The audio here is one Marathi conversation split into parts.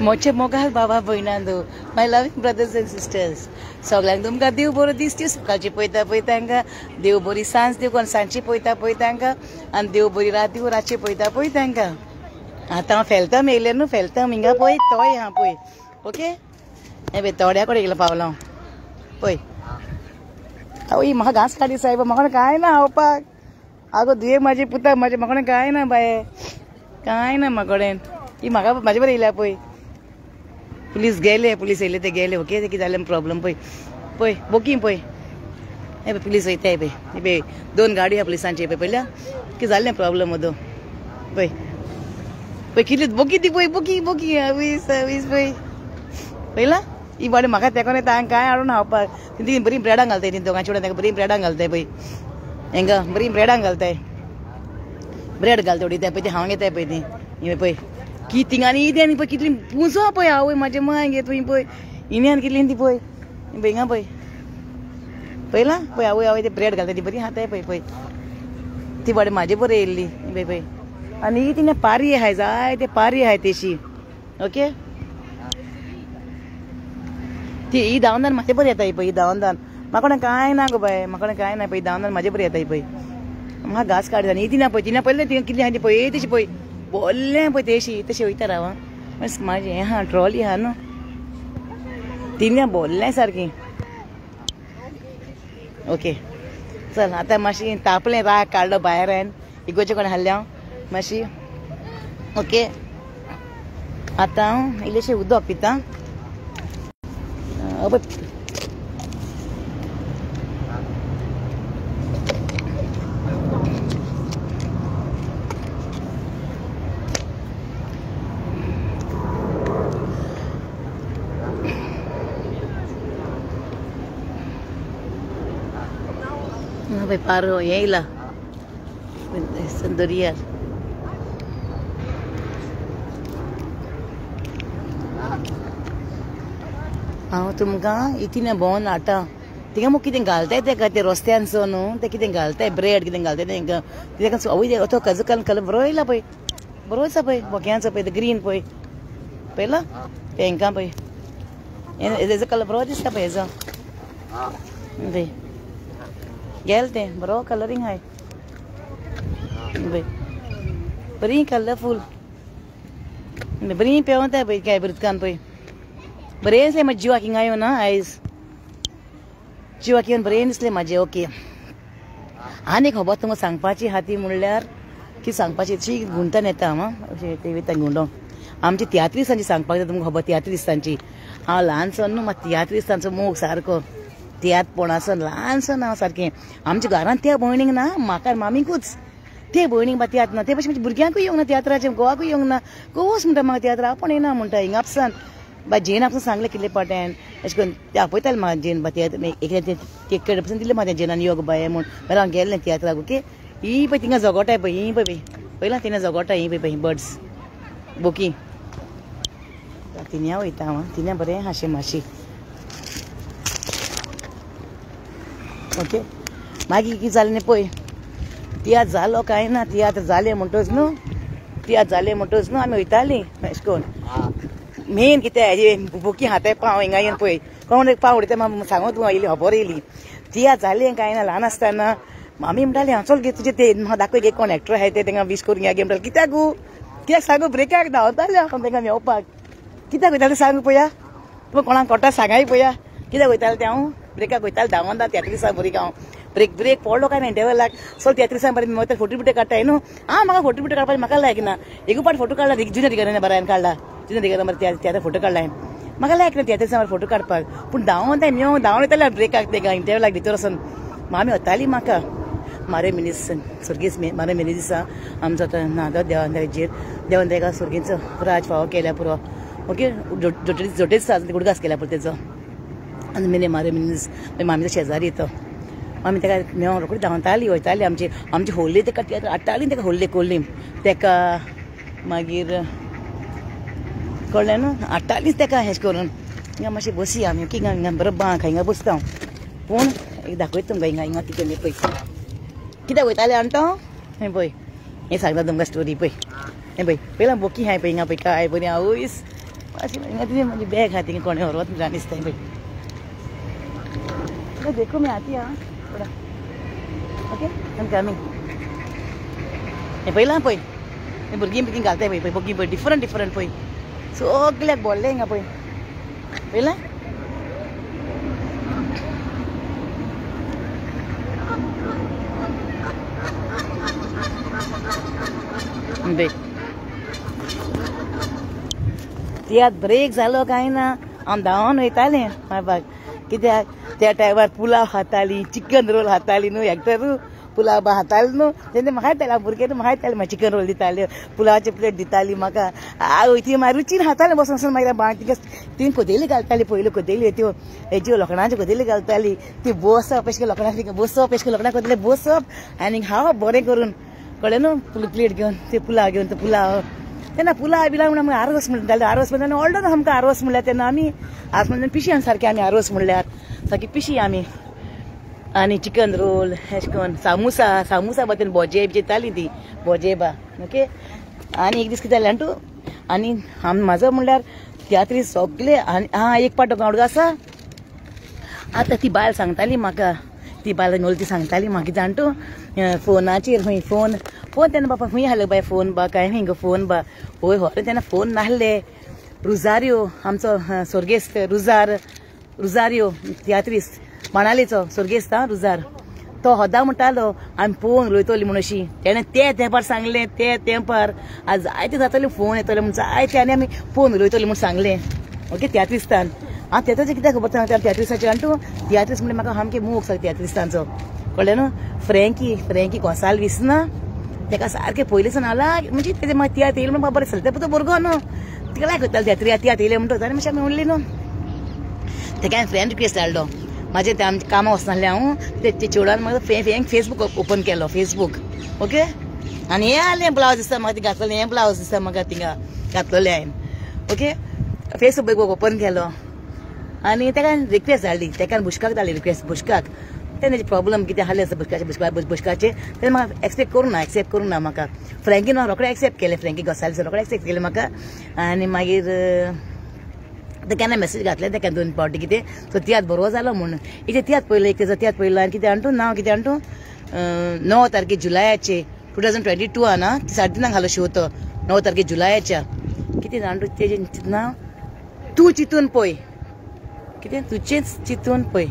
मोचे मोगाल बाबा भयणांदो माय लविंग ब्रदर्स एंड सिस्टर्स सगळ्यांक तुमकां देव बरो दीस दिवं सकाळची पळयता तांकां देव बरी सांज दिवं कोण सांजची पळयता तांकां आनी देव बरी रात दिवं रातची पळयता तांकां आतां हांव फेलतम येयलें न्हू फेलतम हिंगा पळय तोय हां पळय ओके हे पळय थोड्या कडेन येयलो पावलो हांव पळय आवय म्हाका घास काडी सायब म्हाका कांय ना हावपाक आगो दुये म्हाजी पुता म्हाका कडेन कांय ना बाये कांय ना म्हाका कडेन ही म्हाका म्हाजे बरें येयल्या पळय पुलीस येयले ते गेले ओके ते कितें जालें प्रॉब्लम पळय बोकी पळय हे पळय पुलीस वयताय पळय हे पळय 2 गाडी आहा पुलिसांची पळय पळयल्या कितें जालें प्रॉब्लम मदो पळय कितली बोकी ती पळय बोकी वीस पळय पळयला ही बाडी म्हाका तेकोन येता हांगा कांय हाडून हावपाक ती बरी ब्रेडां घालताय ती दोगांची उडोवन ताका बरी ब्रेडां घालताय पळय हेंगा बरी ब्रेडां घालताय ब्रेड घालता उडयताय पळय ती हांगा येताय पळय ती हे पळय की तिंगांनी ती आनी पळय कितली पुंजो पळय आवय म्हाजे माय गे तुवें पळय इन्यान कितली ती पळय हिंगा पळय पळयला पळय आवय ते ब्रेड घालता ती बरी हाताय पळय ती बाडी म्हाजे बरी येयल्ली पळय आनी ही तिने पारी आहाय जाय ते पारी आहाय तेशी ओके ती ही दावनदान म्हाजे बरी येताय पळय ही दावनदान म्हाका कडेन कांय ना गो बाय म्हाका कडेन कांय ना पळय दावनदान म्हाजे बरी येताय पळय म्हाका घास काडटा आनी ही तिना पळयलें तिने कितली आहा ती पळय तशी पळय बोल्लें पळय तेशी तशें वयता राव म्हाजें हें आहा ट्रॉली आहा न्हू तिने बोल्लें सारकी ओके चल आतां मातशी तापलें राग काडलो भायर हांवें इगोचे कडेन हाडलें हांव मातशी ओके आतां हांव इल्लेशें उदक पिता पारो येयला दर्यार हांव तुमकां इतिने भोंवन हाडटा थिंगा मुख कितें घालताय तेका ते रस्त्यांचो न्हू ते कितें घालताय ब्रेड कितें घालताय तेंकां तेका आवय तो काजू कलर बरो येयला पळय बरो आसा पळय बोक्यांचो पळय ग्रीन पळय पळयला तेंकां पळय हेजो कलर बरो दिसता पळय हेजो पळय गेल तें बरो कलरींग आहाय पळय बरी कलरफूल बरी पेंवताय पळय काय ब्रितकान पळय बरें दिसलें म्हाजे जिवाक हिंगा येवन आयज जिवाक येवन बरें दिसलें म्हाजें ओके आनी एक खबर तुमकां सांगपाची आहा ती म्हणल्यार की सांगपाची अशी गुंतन येता हांव अशें ते वयता गुंडो आमची तियात्रिसांची सांगपाक जाय तुमकां खबर तियात्रिसांची हांव ल्हानसन न्हू म्हाका तियात्रिसांचो मोग सारको तियात्रपणासन ल्हानसन हांव सारकें आमच्या घरांत त्या भयणीक ना म्हाका मामीकूच ते भयणीक म्हाका तियात्र ना ते भशेन म्हाज्या भुरग्यांकूय येवंक ना तियात्राचें गोवाकूय येवंक ना गोवोस म्हणटा म्हाका तियात्र आपूण येना म्हणटा हिंगा आपसान बाय जेन आपसून सांगलें कितले पाट्यान अशें करून ते आपयतालें म्हाका जेन तियात्र एक टिकेट पसून दिलें म्हाका जेनान यो गो बाय म्हूण मागीर हांव गेल्लें तियात्राक ओके ही पळय थिंगा जगोटाय पळय ही पळय पळयलां तिने जगोटा ही पळय बर्ड्स बोकी तिने वयता हांव तिने बरें हाशें मातशी ओके मागीर कितें जालें न्ही पळय तियात्र जालो कांय ना तियात्र जालें म्हणटच न्हू आमी वयतालीं अशें करून मेन कितें हेजे बोकी हाताय पांव हिंगा येवन पळय कोण एक पांव उडयता म्हाका सांगूं तूं येयली खबर येयली तियात्र जालें कांय ना ल्हान आसतना आमी म्हणटालीं हांव चल गे तुजें ते म्हाका दाखय गे कोण एक्टर आहाय ते तांकां वीश करून या गे म्हणटाले कित्याक सांगू ब्रेकाक धांवतालें हांव तांकां मेवपाक कित्याक वयतालें सांग पळया तुका कोणाक कोटा सांगाय पळया कित्याक वयतालें तें हांव ब्रेकाक वयतालें धांवोन तियात्रिसां बरी हांव ब्रेक पडलो काय ना इंटरवलाक सो तियात्रिसां बरें मेवता फोटो बिटो काडटाय न्हू म्हाका फोटो बिटो काडपाक म्हाका लायक ना एक पाट फोटो काडला जुन्या दिगांनी बरें काडला जुन्या दिगांनी बरें तियात्र फोटो काडला म्हाका लायक ना तियात्रिसां बरें फोटो काडपाक पूण धांवोन तें मेव धांवून येतालें ब्रेकाक तेका इंटरवलाक भितर वचून मामी वताली म्हाका मारे मिनीस सुर्गीस मारे मिनीस दिसा आमचो तो नादो देवान तेका सुर्गीचो राज फावो केल्या पुरो ओके जोटेच गुडघास केल्या पुरो तेजो आनी मिने मारे मिनीस मामीचो शेजारी तो आमी तेका मेव रोखडी धांवताली वयताली आमची होल्ली तेका तियात्र हाडटाली तेका होल्ले कोल्लीम तेका मागीर कळ्ळें न्हू हाडटालीच तेका हें करून हिंगा मातशें बसी आमी ओके हिंगा बरो बांक हिंगा बसता पूण एक दाखयता तुमकां हिंगा कितें पळय कित्याक वयतालें आनी तो हें पळय हें सांगता तुमकां स्टोरी पळय हें पळय पयलां बोकी हाय पळय हिंगा पळय काय बरी आवयस अशी म्हणजे बॅग हाती की कोणी हरवत जाणीस थंय भाई देखो मैं आती हाँ थोड़ा ओके आमकां आमी हें पळयलां पळय हें भुरगीं बिगीं घालताय पळय भुरगीं पळय डिफरंट डिफरंट पळय सगल्याक बोडले हिंगा पळय पळयलां बे तियात ब्रेक जालो काय ना हांव धांवन वयतालें मारपाक कित्याक त्या टायमार पुलाव हाताली चिकन रोल हाताली न्हू एकटर पुलाव हाताली न्हू तेन्ना म्हाका येतालें हांव भुरगें म्हाका येतालें म्हाका चिकन रोल दिताल्यो पुलावाची प्लेट दिताली म्हाका ती मागीर रुचीन हातालें बसून बसून मागीर तिका ती कोदेली घालताली पयल्यो कोदेली त्यो हेज्यो लोखणाच्यो कोदेली घालताली ती बसप अशें लोखणाक बसप अशें लोखणाक कोदेले बसप आनी हांव बरें करून कळ्ळें न्हू प्लेट घेवन ते पुलाव घेवन तो पुलाव तेन्ना पुलाव बिलाव म्हणून आरोस म्हणटाले आरोस म्हणटा ऑर्डर आमकां आरोस म्हणल्यार तेन्ना आमी आज म्हणजे पिशी सारकें आमी आरोस म्हणल्यार सारकी पिशी आमी आनी चिकन रोल अशें करून सामुसा तेन्ना बोजेब जेताली ती बोजेबा ओके आनी एक दीस कितें जालें तूं आनी म्हाजो म्हणल्यार तियात्री सगळे आनी एक पाट गावडो आसा आतां ती बायल सांगताली म्हाका ती बायल मेळ्ळी ती सांगताली म्हाका जाण तूं फोनाचेर खंय फोन तेन्ना बाबा खंय आहलो बाय फोन बा काय हिंग फोन बा होय होय तेन्ना फोन नाहले रुजारियो आमचो सोर्गेस्त रुजारियो तियात्रीस माणालेचो सोर्गेस्त रुजार तो होदा म्हणटालो आमी पोवन उलयतली म्हूण अशी तेणें ते तेंपार सांगलें ते तेंपार आज जायते जाताले फोन येतले म्हूण जायते आनी आमी पोवन उलयतली म्हूण सांगलें ओके तियात्रिस्तान हांव तेचें कित्याक खबर सांगता तियात्रिसाचें आनी तूं तियात्रीस म्हणजे म्हाका सामकें मोग सांग तियात्रिस्तांचो कळ्ळें न्हू फ्रँकी गोसाल्वीस ना तेका सारकें पयलींसून आला म्हणजे तेजें म्हाका तियात्र येयलें म्हणून बरें चलता तो भुरगो न्हू तिका लायक करतालो तियात्र येयलें म्हणटा आनी मातशें आमी म्हणली न्हू तेका हांवें फ्रेंड रिक्वेस्ट धाडलो म्हाजें तें आमचें कामां वचनासलें हांव ते चेडवान म्हाका फेसबूक ओपन केलो फेसबूक ओके आनी हें जालें ब्लावज दिसता म्हाका ती घातलेलें हें ब्लावज दिसता म्हाका थिंगा घातलेलें हांवें ओके फेसबूक ओपन केलो आनी तेका रिक्वेस्ट धाडली तेका बुशकाक धाडली रिक्वेस्ट बुशकाक तेन्ना प्रॉब्लम कितें आहलें आसा बुशकाचें तेन्ना म्हाका एक्सेप्ट करूं ना म्हाका फ्रँकीन हांव रोखडें एक्सेप्ट केलें फ्रँकी गोसाल्वीस रोखडें एक्सेप्ट केलें म्हाका आनी मागीर ते केन्ना मेसेज घातलें तेका 2 फावटी कितें सो तियात्र बरो जालो म्हूण इथे तियात्र पयलो एक तेजो तियात्र पयलो आनी कितें आणटू नांव कितें आणटू 9 तारखे जुलायाचे 2022 ना 3:30 घालो शो तो 9 तारखे जुलायाच्या कितें जाणटू तेजें नांव तूं चिंतून पळय कितें तुजेंच चिंतून पळय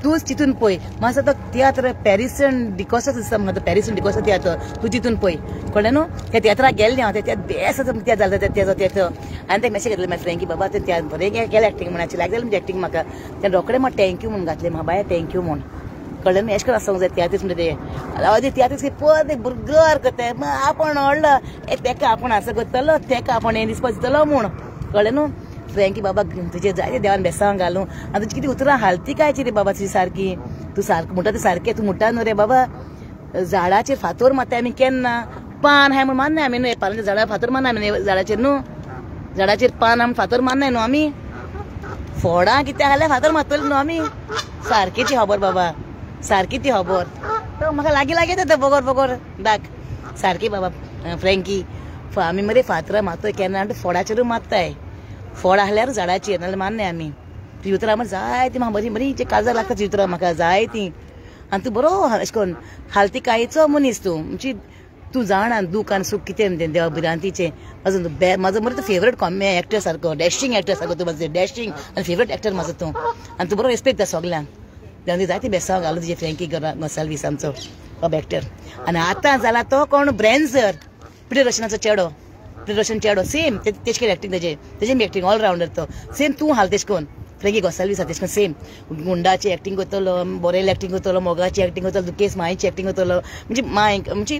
तूंच चिंतून पळय मातसो तो तियात्र पॅरिसन डिकोसा दिसता म्हाका तो पॅरिसन डिकोसा तियात्र तूं चिंतून पळय कळ्ळें न्हू त्या तियात्राक गेल्लें हांव त्या बेस्ट तियात्र जालें तेजो तियात्र आनी ते मॅसेज घातलें म्हाका फ्रँकी बाबा तें त्या बरें केलें एक्टींग म्हणाचें लायक जालें म्हणजे एक्टींग म्हाका तें रोखडें म्हाका थँक्यू म्हणून घातलें म्हाका बाय थँक्यू म्हूण कळ्ळें न्हू अशें करून आसूंक जाय तियात्रीस म्हणजे ते तियात्रीस परत एक भुरगो करता आपण व्हडलो तेका आपण आसा करतलो तेका आपण हें दिसपाक दितलो म्हूण कळ्ळें न्हू फ्रँकी बाबा तुजें जायते देवान बेसांव घालूं आनी तुजी कितें उतरां हालती कांयची रे बाबा तुजी सारकी तूं सारकें म्हणटा तें सारकें तूं म्हणटा न्हू रे बाबा झाडाचेर फातोर मारताय आमी केन्ना पान हाय म्हूण मारनाय आमी न्हू पानाच्या झाडार फातोर मारनाय आमी झाडाचेर न्हू झाडाचेर पान आमी फातोर मारनाय न्हू आमी फोडां कितें जाल्यार फातोर मारतली न्हू आमी सारकी ती खबर बाबा सारकी ती खबर तो म्हाका लागीं येता बगोर दाक सारकी बाबा फ्रँकी आमी मरे फातरां मारताय केन्ना फोडाचेरूच मारताय फोड आहल्यार झाडाचेर नाल्यार मारनाय आमी ती उतरां मार जायती म्हाका बरी जे काजार लागता ती उतरां म्हाका जायती आनी तूं बरो अशें करून हालती कांयचो मनीस तूं म्हणजे तूं जाणा दूख आनी सूख कितें देवा भिरांतीचें म्हाजो मरे तूं फेवरेट एक्टर सारको डॅशिंग एक्टर सारको तूं म्हाजो डॅशिंग आनी फेवरेट एक्टर म्हाजो तूं आनी तूं बरो रेस्पेक्ट दा सगल्यांक देवान जायती बेसांव घालूं तुजे फ्रँकी गोसाल्वीस आमचो हो एक्टर आनी आतां जाला तो कोण ब्रॅन्झर पिटर रशनाचो चेडो सेम तेश करून एक्टींग तेजें बी एक्टींग ऑलरावंडर तो सेम तूं हाल तेश कोन फ्रँकी गोसाल्वीस आहा तेश कोन सेम गुंडाची एक्टींग करतलो बोरेल एक्टींग करतलो मोगाची एक्टींग करतलो दुकेस मायेची एक्टींग करतलो म्हणजे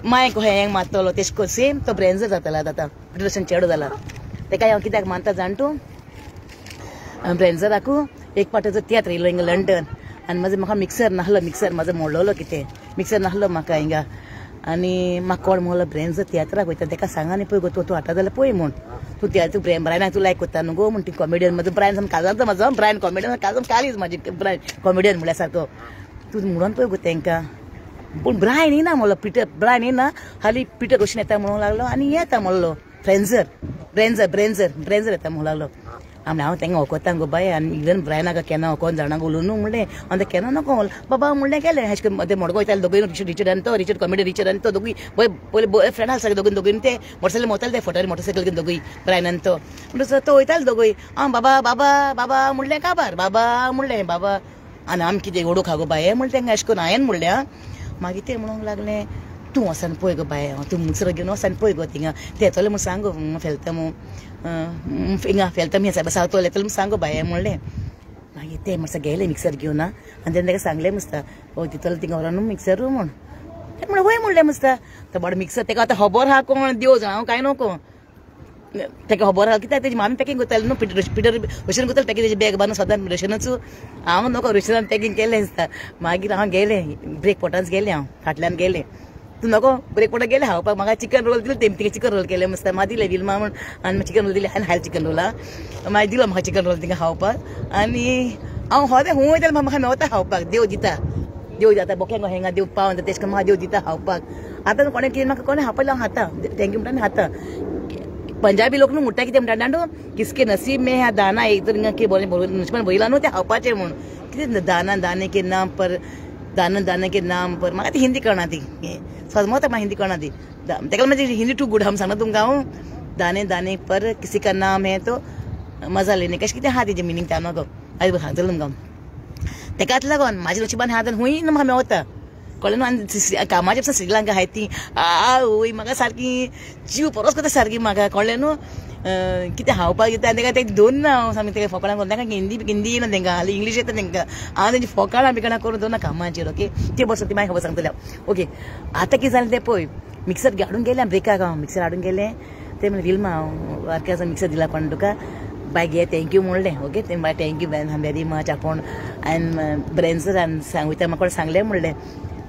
मायक हें मारतलो तेश कोन सेम तो ब्रॅन्झर जातालो आतां पिटर रशन चेडो जाला तेका हांव कित्याक मानता जाण तूं ब्रॅन्झराकू एक पावटीचो तियात्र येयलो हिंगा लंडन आनी म्हाका मिक्सर नाहलो म्हाजो मोडलोलो कितें मिक्सर नाहलो म्हाका हिंगा आनी म्हाका कोण म्हणलो ब्रॅन्झर तियात्राक वयता तेका सांगा न्ही पळय गो तूं हाडटा जाल्यार पळय म्हूण तूं तियात्र ब्रायनाक तूं लायक करता न्हू गो म्हण ती कॉमेडियन म्हाजो ब्रायन सामको काजांचो म्हाजो ब्रायन कॉमेडियन काजून कालीच म्हाजी ब्रायन कॉमेडियन म्हळ्यार सारको तूं म्हणून पळय गो तेंकां पूण ब्रायन येना म्हणलो ब्रायन येना हाली पिटर कशें येता म्हणूंक लागलो आनी येता म्हणलो ब्रेंझर येता म्हणून लागलो आमी हांव तेंगा ओकोता गो बाय आनी इवन ब्रायनाका केन्ना ओकोन जाणांक उलोवन म्हणलें आनी केन्ना नको बाबा म्हणलें केलें अशें करून ते मडगो वयताले दोगूय रिचर्ड आनी तो रिचर्ड कॉमेडी रिचर्ड आनी तो दोगूय पयलीं फ्रेंड आसा दोगूय ते मोटरसायकल मोताले ते फोटोर मोटरसायकल घेवन दोगूय ब्रायन आनी तो म्हणटच तो वयताले दोगूय बाबा बाबा बाबा म्हणलें काबार बाबा म्हणलें बाबा आनी आमी कितें ओडूक हा गो बाय म्हणलें तेंगा अशें करून हांवें म्हणलें मागीर ते म्हणूंक लागलें तूं वचन पळय गो बाय तूं मुसर घेवन वचन पळय गो थिंगा ते येतले म्हूण सांग गो फेलता हिंगा फेलता मी सायबा सावतोले येतले म्हूण सांग गो बाय म्हणलें मागीर ते मातसो गेले मिक्सर घेवन आनी तेन्ना ताका सांगलें मस्ता हो दितलो थिंगा व्हरोन मिक्सर म्हूण म्हणलें वय म्हणलें मस्ता तो बाबा मिक्सर ताका आतां खबर आहा कोण देव जाण हांव कांय नको ताका खबर आहा कित्याक तेजी मामी पॅकींग करताली न्हू पिटर रशियन करताली पॅकींग तेजी बॅग बांदून सदां रशियनूच हांव नको रशियनान पॅकींग केलें दिसता मागीर हांव गेलें ब्रेक पोटांच गेलें हांव फाटल्यान गेलें तूं नको ब्रेक पोटाक गेलें खावपाक म्हाका चिकन रोल दिले तेमी तिका चिकन रोल केले मस्त म्हाका दिले विल्मा म्हूण आनी चिकन रोल दिले आनी हायल चिकन रोल मागीर दिलो म्हाका चिकन रोल तिका खावपाक आनी हांव होदें हूं वयतालें म्हाका मेवता खावपाक देव दिता बोक्यांक हेंगा देव पावन तेश करून म्हाका देव दिता खावपाक आतां कोणें कितें म्हाका कोणें खावपाक हांव खाता थँक्यू म्हणटा आनी खाता पंजाबी लोक न्हू म्हणटा कितें म्हणटा जाणा किसके नसीब में ह्या दाना एक तर कितें नुस्तें बयलां न्हू तें खावपाचें म्हूण कितें दाने के नाम पर दाने के नाम पर म्हाका ती हिंदी कळना ती समजता म्हाका हिंदी कळना ती तेका म्हणजे हिंदी टू गुड हांव सांगना तुमकां हांव दाने पर किसी का नाम है तो मजा लेने कशें कितें आहा तेजें मिनींग त्या न्हू आयज सांगतलें तुमकां तेकाच लागून म्हाज्या नशिबान आहा तेन्ना हूंय म्हाका मेवता कळ्ळें न्हू आनी कामाची पासून श्रीलंका आहाय ती आवय म्हाका सारकी जीव परस करता सारकी म्हाका कळ्ळें न्हू कितें खावपाक येता आनी ताका तें दोन ना हांव सामकें तेका फोकाणां करून तांकां हिंदी येना तांकां हालीं इंग्लीश येता तांकां हांव तेंची फोकाणां बिकाणां करून दोन कामाचेर ओके ते बसून ती मागीर खबर सांगतलें हांव ओके आतां कितें जालें तें पळय मिक्सर हाडून गेलें ब्रेकाक हांव मिक्सर हाडून गेलें ते म्हणलें विल्मा हांव वारक्याचो मिक्सर दिला कोण तुका बाय घे थँक्यू म्हणलें ओके ते बाय थँक्यू वेरी मच आपूण आनी ब्रेंझर आनी सांगता म्हाका कोण सांगलें म्हणलें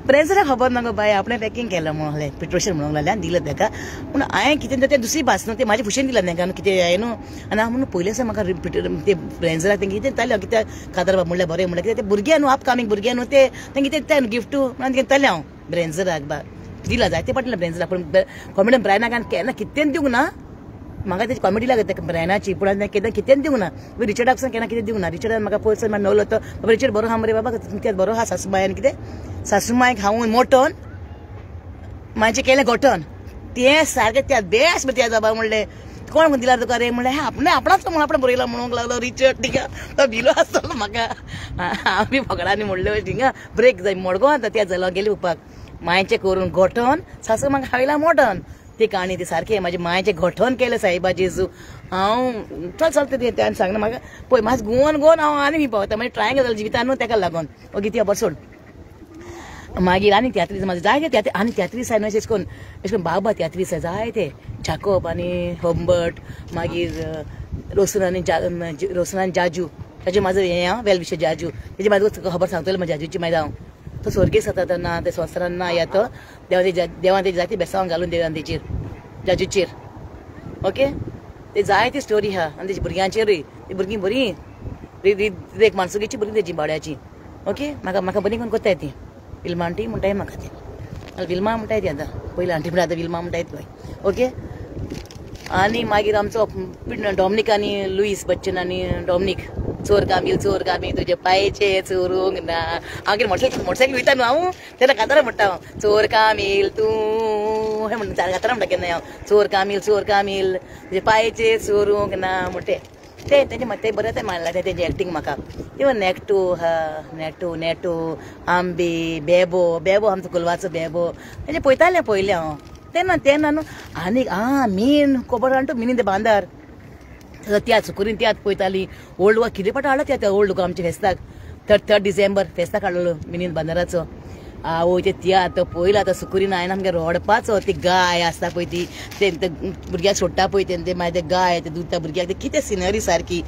ब्रेंझराक खबर ना गो बाय आपणें पॅकींग केलां म्हणलें पेट्रोशन म्हणूंक लागलें आनी दिलें ताका पूण हांवें कितें तें दुसरी भास न्हू तें म्हाजे खुशेन दिलां तांकां कितें हांवें न्हू आनी हांव म्हणून पयलें आसा म्हाका ते ब्रेंझराक तें कितें दितालें कित्याक खातर म्हणलें बरें म्हणलें कित्याक ते भुरगे न्हू आपकामींग भुरगे न्हू ते कितें दिताले गिफ्ट म्हणून घेतालें हांव ब्रेंझराक बा दिलां जायते पडलें ब्रेंझराक पूण कॉमेडियन ब्रायनाक आनी केन्ना कितें दिवंक ना म्हाका तेजी कॉमेडी लागत तेका ब्रायनाची पूण हांवें केन्ना कितें दिवंक ना रिचर्डाक सावन केन्ना कितें दिवंक ना रिचर्डान म्हाका पयस म्हाका नवलो तो बाबा रिचर्ड बरो आहा मरे बाबा कित्याक बरो आहा सासूबाय आनी कितें सासूमायक खावून मोटोन म्हाजें केलें घोटोन तें सारकें त्या बेस्ट त्या बाबा म्हणलें कोण दिला तुका रे म्हणलें आपणाच म्हणून आपण बरयला म्हणूंक लागलो रिचर्ड थिंगा तो भिलो आसतलो म्हाका आमी फकडांनी म्हणलें थिंगा ब्रेक जाय मडगो आतां त्या जाला गेली उपाक मायचें करून घोटोन सासू म्हाका खायला मोटोन ती काणी ती सारकी म्हाजे मायचें घोटोन केलें सायबा जेजू हांव चल तें सांगना म्हाका पळय म्हाज गोवन हांव आनी मी पावता मागीर ट्राय जालें जिवितान न्हू तेका लागून ओके ती बरें सोड मागीर आनी तियात्रीस म्हाजे जाय ते आनी तियात्रीस आय अशें करून बाबा तियात्रीस जाय ते जाकोब आनी हंबर्ट मागीर रोसन आनी जाजू ताजें म्हाजो हें हांव वेल विशय जाजू तेजी म्हाजो खबर सांगतलें म्हाज्या जाजूची मागीर हांव तो स्वर्गीस जाता तेन्ना ते संवसारान ना या तो देवान तेजी जायती बेसांव घालून देवान तेचेर जाजूचेर ओके ते जायती स्टोरी आहा आनी तेजी भुरग्यांचेरूय ती भुरगीं बरी एक माणसुगेची बरी तेजी भाड्याची ओके म्हाका बरी कोण कोत्ताय ती विल्मा आंटी म्हणटाय म्हाका ती विल्मा म्हणटाय ती आतां पयलीं आंटी म्हणटा आतां विल्मा म्हणटाय पळय ओके आनी मागीर आमचो डॉमिनीक आनी लुईस बच्चन आनी डॉमिनीक चोर कामील तुजे पांयचे चोरूंक ना हांव कितें मोटरसायकल वयता न्हू हांव तेन्ना कातार म्हणटा हांव चोर कामील तूं हें म्हणटा कातार म्हणटा केन्ना हांव चोर कामील तुजे पांयचे चोरूंक ना म्हणटे तेंचे म्हाका तें बरें मारलां तेजें एक्टींग म्हाका इवन नेटो आंबे बेबो आमचो कुलवाचो बेबो तेजें पळयतालें पयलें हांव तेन्ना न्हू आनीक मीन खबर आहा मिनीन ते बांदार त्यात सुकुरीन त्यात पळयताली ओल्ड वा कितें पाट हाडलो त्या ओल्ड लोक आमच्या फेस्ताक 3 डिसेंबर फेस्ताक हाडलो मिनीन बांदाराचो आवय ते तियात तो पयलो आतां सुकुरीन हांवें आमगे रोडपाचो ती गाय आसता पळय ती ते भुरग्याक सोडटा पळय ते मागीर ते गाय ते दूद त्या भुरग्याक ते कितें सिनरी सारकी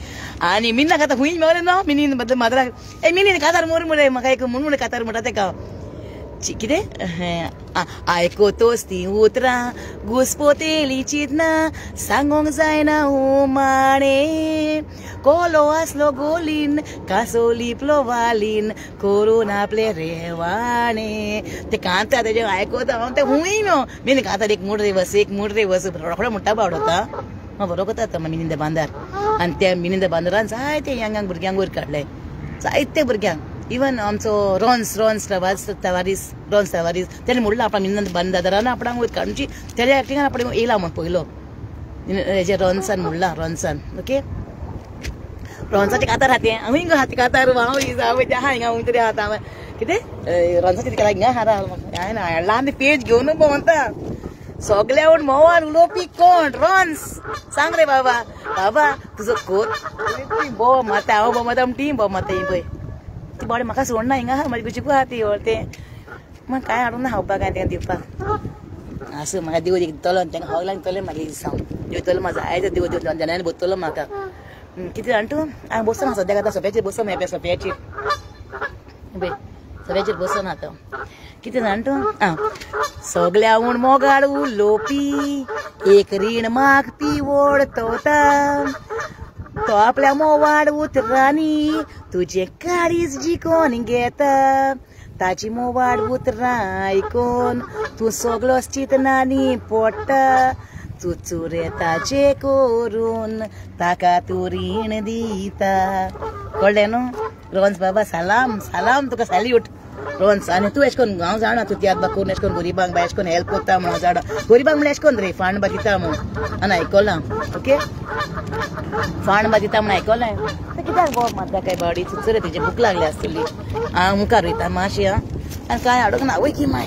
आनी मिनाक आतां खूंय मेवलें न्हू मिनीन माजराक मिनीन कातार मोर मुरे म्हाका एक म्हूण कातार म्हणटा तेका कितें आयकोतोस ती उतरां घुसपोतेली चिंतना सांगोंक जायना उमाणे कोलो आसलो गोलीन कासो लिपलो वालीन करून आपले रेवाणे ते कांता तेजे आयकोता हांव ते हुंय न्हू बीन कांता एक मूड रे बस रोखडो म्हणटा बावडोता हांव बरो कोता मिनिंद बांदार आनी त्या मिनिंद बांदारान जायते यंगांक भुरग्यांक वयर काडले जायते भुरग्यांक इवन आमचो रॉन्स तवारीस तेणें म्हणलें आपणा मिनिंद बांदारान आपणाक वयर काडची तेज्या एक्टिंगान आपण येयला म्हण पयलो हेजे रॉन्सान म्हणला रॉन्सान ओके रॉन्साचे कातार हाते हांव हिंगा हाती कातार हांव हा हिंगा हूंय तरी हात हांव कितें रॉन्साचे कितें केला हिंगा हारा हांवें हाडला आनी पेज घेवन भोंवता सगळ्यावून मोवान उलोवपी कोण रॉन्स सांग रे बाबा तुजो कोत बो माता हांव बो माता ती बो माता ही पळय ती बॉडी म्हाका सोडना हिंगा म्हाजी गुची हा ती ते म्हाका कांय हाडूंक ना खावपाक कांय तेंका दिवपाक असो म्हाका दिव दितलो तेंका खावक लागतलें मागीर दिसांव दिवतलो म्हाजो आयज दिव जनानी बोतलो म्हाका कितें जाण तूं हांव बसून आसा सद्याक आतां सोप्याचेर बसून येता सोप्याचेर पळय सोप्याचेर बसून आतां कितें जाण तूं सगळ्यावूण मोगाळ उलोवपी एक रीण मागपी वोडतोता तो आपल्या मोवाड उतरांनी तुजें काळीज जिखोन घेता ताची मोवाड उतरां आयकोन तूं सगळोच चिंतनांनी पडटा चुचुरे ताचे करून ताका तूं रीण दिता कळ्ळें न्हू रॉन्स बाबा सलाम तुका सॅल्यूट रॉन्स आनी तूं एश कोन्न हांव जाणा तूं त्याग बा करून एश कोन्न गरिबांक बा एश कोन्न हेल्प कोत्ता म्हूण जाणा गरिबांक म्हळ्यार एश कोन्न रे फांड बा दिता म्हूण आनी आयकोलां ओके फांड बा दिता म्हूण आयकोलें तें कित्याक बोब मारता काय बाडी चुचुरे तेजे भूक लागली आसतली हांव मुखार वयता मातशें आनी कांय हाडूंक ना वय की माय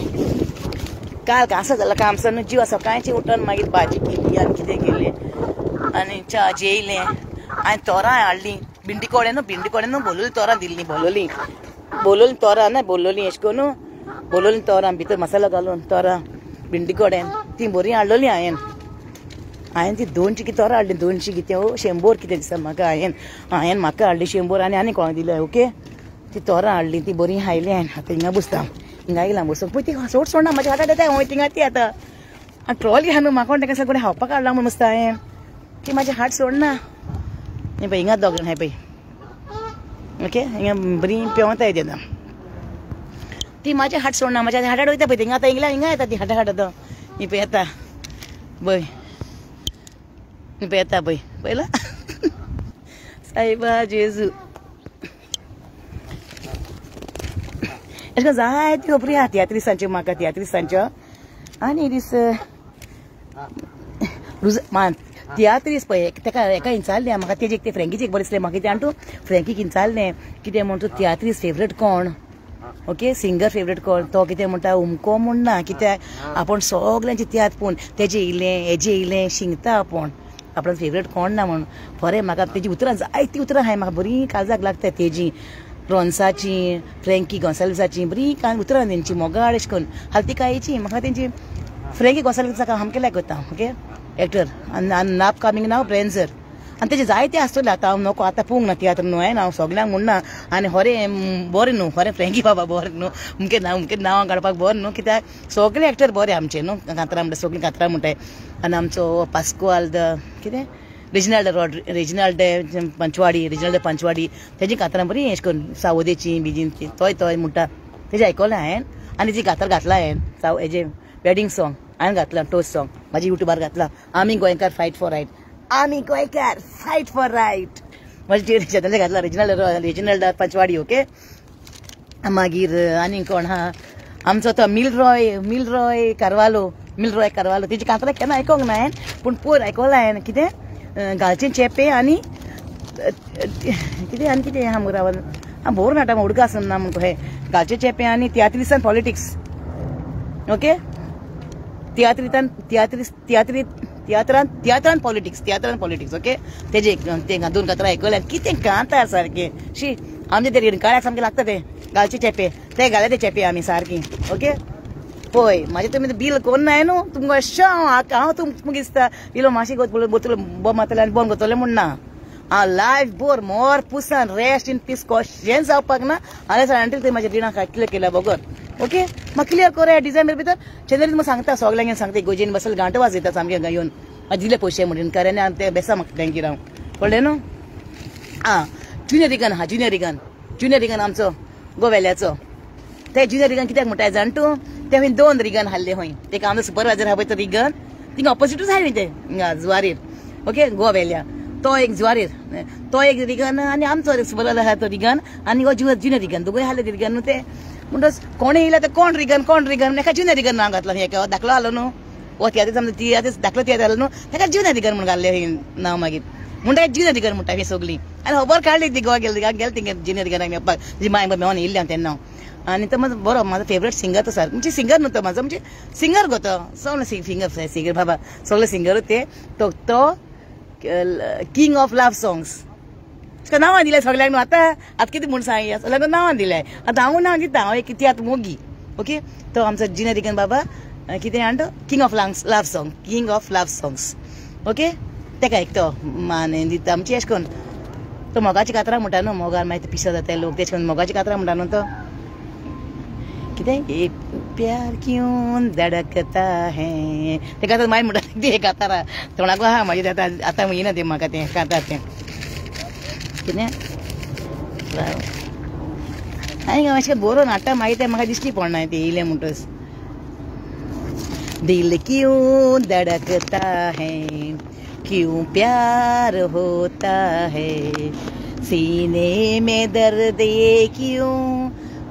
काल कांसो जालो कामसानू जीव सकाळचें उठोन मागीर भाजी केली आनी कितें केलें आनी च्या जेयलें हांवें तोरां हाडलीं भिंडी कोडे न्हू बोलोली तोरां दिल्लीं बोलोली तोरां ना बोलोली एश कोनू बोलोली तोरां भितर मसालो घालून तोरां भिंडी कोडेन ती बरी हाडलोली हांवें ती 200 कितें तोरां हाडली 200 कितें 100 कितें दिसता म्हाका हांवें म्हाका हाडली 100 आनी कोणाक दिलें ओके ती तोरां हाडली ती बरी हायली हांवें आतां हिंगा बसता हिंगा येयला बसून पळय ती सोडना म्हाज्या हाताक येता हांव थिंगा ती आतां आनी ट्रॉली आहा न्हू म्हाका तेका सगळें खावपाक हाडला म्हूण बसता हांवें ती म्हाजे हात सोडना हें पळय हिंगा दोग हाय पळय ओके हिंगा बरी पेंवताय तेन्ना ती म्हाजे हात सोडना म्हाज्या हाडाड वयता पळय थिंगा आतां हिंगा येता ती हाडाड आतां ही पळय येता पळय ही पळय येता पळय पळयला सायबा जेजू अशें करून जायत्यो खबरी आहा तियात्रिसांच्यो म्हाका तियात्रिसांच्यो आनी दीस तियात्रीस पळय तेका एका हिंचाल्लें म्हाका तेजे एक फ्रँकीचे एक बरें दिसलें म्हाका कितें तूं फ्रँकीक हिंचाल्लें कितें म्हण तूं तियात्रीस फेवरेट कोण ओके सिंगर फेवरेट कोण तो कितें म्हणटा हुमको म्हूण ना कित्याक आपूण सगळ्यांचे तियात्र पळोवन तेजें येयलें हेजें येयलें शिंगता आपूण आपणान फेवरेट कोण ना म्हूण खरें म्हाका तेजी उतरां जायतीं उतरां आहाय म्हाका बरीं काळजाक लागता तेजी रॉन्साची फ्रँकी गॉन्साल्विसाची बरीं कांय उतरां तेंची मोगाळ अशें करून हालतिकायेची म्हाका तेंची फ्रँकी गॉन्साल्विसाक सामकें लायक कोत्ता ओके एक्टर आनी नाप कामिंग नांव ब्रेन्झर आनी तेजे जायते आसतले आतां हांव नको आतां पळोवंक ना तियात्र न्हू हांव सगळ्यांक म्हणना आनी खरें बरें न्हू खरें फ्रँकी बाबा बरें न्हू मुखें नांवां काडपाक बरें न्हू कित्याक सगळे एक्टर बरे आमचे न्हू कांतरां म्हणटा सगळीं कांतरां म्हणटाय आनी आमचो पास्कोवाल कितें रेजिनाल्ड पंचवाडी तेजी कांतरां बरी एश करून सावदेची बिजींची तोय म्हणटा तेजें आयकलें हांवें आनी ती कांतार घातला हांवें हेजें वेडिंग सॉंग हांवें घातलां टोस्ट सॉंग म्हाज्या युट्यूबार घातलां आमी गोंयकार फायट फॉर रायट म्हाजे शेतांतले घातला रेजिनाल्ड पंचवाडी ओके मागीर आनी कोण आहा आमचो तो मिलरॉय कारवालो तेजी कांतरां केन्ना आयकोंक ना हांवें पूण पयर आयकलां हांवें कितें घालचें चेपे आनी कितें आहा मुगो रावन हांव बोर नाटा उडका आसन ना म्हणून हे घालचें चेपे आनी तियात्रिसान पॉलिटिक्स ओके तियात्रान पॉलिटिक्स ओके तेजे ते 2 कांतरां आयकल्यात कितें कांतार सारकें शी आमचे ते काळ्याक सामकें लागता ते घालचे चेपे ते घाले ते चेपे आमी सारकी ओके पळय म्हाजें तुमी बील कोन्नाय न्हू तुमकां अशें हांव तुमकां दिसता इलो मातशें बोतलो बॉम मारतले आनी बॉम करतले म्हूण ना हांव लायफ बोर मोर पुसान रेस्ट इन पीस कशेंच जावपाक ना आनी अंटील ते म्हाज्या रिणाक कितले केल्या बगर ओके म्हाका क्लियर कर डिझायनर भितर चंद्रीत म्हाका सांगता सगळ्यांक सांगता गोजेन बसल गांठो वाजयता सामकें येवन दिले पयशे म्हणून कारण आनी ते बेसा म्हाका बँकीर हांव कळ्ळें न्हू आं ज्युनियर रिगन आमचो गोवेल्याचो ते ज्युनियर रिगन कित्याक म्हणटाय जाण तूं ते हांवें 2 रिगन हाडले खंय ते आमचो सुपरवायझर आहा पळय तो रिगन थिंगा ऑपोजिटूच हाडले ते जुवारीर ओके गोवेल्या तो एक जुवारीर तो एक रिगन आनी आमचो सुपरवायझर आहा तो रिगन आनी हो ज्युनियर रिगन दोगूय हाडले ते रिगन न्हू ते म्हणटच कोणें येयला ते कोण रिगन एका ज्युनियर रिगन नांव घातलो हेका धाकलो आलो न्हू वो तियात्र समजा तियात्र धाकलो तियात्र आलो न्हू तेका ज्युनियर रिगन म्हणून घातले नांव मागीर म्हणटा ज्युनियर रिगन म्हणटा ही सगळी आनी खबर काडली ती गोवा गेल थिंगा ज्युनियर रिगनाक मेळपाक जी माय मेळोन येयल्ली हांव तेन्ना आनी तो म्हाजो बरो म्हाजो फेवरेट सिंगर तो सारको म्हणजे सिंगर न्हू तो म्हाजो म्हणजे सिंगर गो तो सगळे सिंगर बाबा सगळे सिंगर ते तो किंग ऑफ लव सॉंग्स तुका नांवां दिल्या सगळ्यांक न्हू आतां कितें म्हूण सांग सगळ्यांक नांवां दिल्याय आतां हांव नांव दिता हांव एक तियात्र मोगी ओके तो आमचो ज्युनियर रिगन बाबा कितें आनी तो king of love songs okay तेका एक तो मान दिता आमची अशें करून तो मोगाची कातरां म्हणटा न्हू मोगार मागीर पिसो जाता लोक तेश करून मोगाची कातरां म्हणटा न्हू तो कितें प्यार क्यों धडकता है ते कातर मागीर म्हणटा ते कातारा तोंडाक आहा म्हाजे आतां येना ते म्हाका तें कातार तें कितें हांवें अशें बरोवन हाडटा मागीर तें म्हाका दिश्टी पडना तें येयलें म्हणटच दिल क्यों धड़कता है क्यों प्यार होता है सीने में दर्द ये क्यों